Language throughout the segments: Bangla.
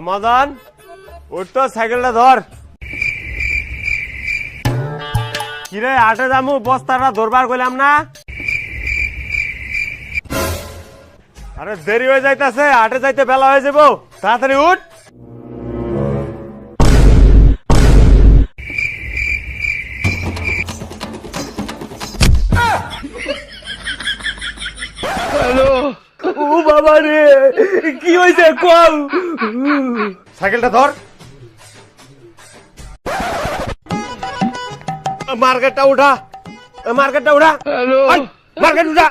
মদন উঠ তো, সাইকেলটা ধর। কিরে আটে যামু, বস্তাটা ধরবার কইলাম না? আরে দেরি হয়ে যাইতাছে, আটে যাইতে বেলা হয়ে যাবো, তাড়াতাড়ি উঠ। হ্যালো, ও বাবা রে, কি হয়েছে কল? সাইকেলটা ধর। মার্কেটটা উঠা, মার্কেটটা উঠা। হ্যালো, মার্কেট উঠা।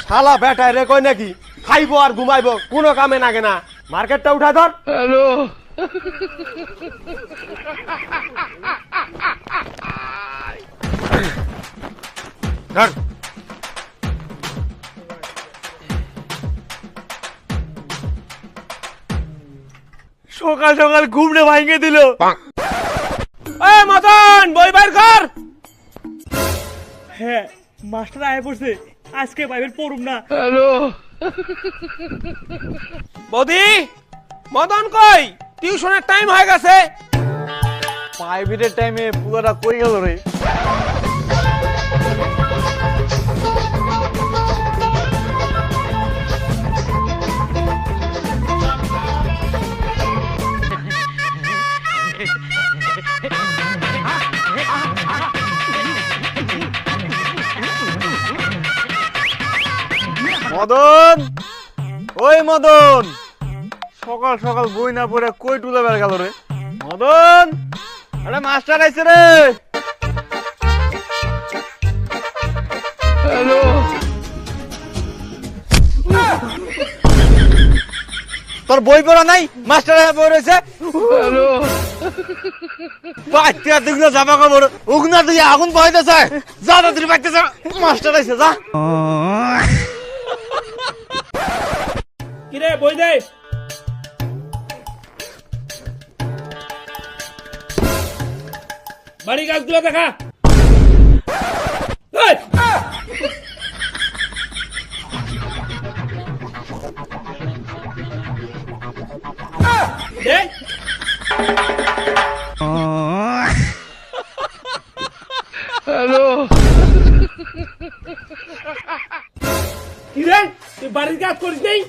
শালা বেটায় রে কই নাকি খাইবো আর ঘুমাইবো, কোনো কামে নাগে না। মার্কেটটা উঠা ধর। হ্যালো, ধর। সকাল সকাল ঘুমড়ে ভাঙে দিল। এই মদন, বই বাইর কর। হ্যাঁ, মাস্টার আয় পড়ছে, আজকে বাইবেল পড়ুম না। হ্যালো, বৌদি, মদন কই? টিউশনের টাইম হয়ে গেছে। প্রাইভেটের টাইমে পুরোটা কই গেল রে? মদন, ওই মদন, সকাল সকাল বই না পড়ে কই টুলে বের গেল রে? মদন, আরে মাস্টার আইছে রে। হ্যালো, তোর বই পড়া নাই? মাস্টার বই রয়েছে। হ্যালো, বাচ্চা দিগুলো জামা কাপড় উগনা দিয়ে আগুন পাইতেছে। যা তাড়াতাড়ি পাইতেছে, মাস্টার আইছে, যা। কিরে বই দে। বাড়ি গাছগুলো দেখা। এই! দে। হ্যালো, কিরে তুই বাড়ির কাজ করিস নেই?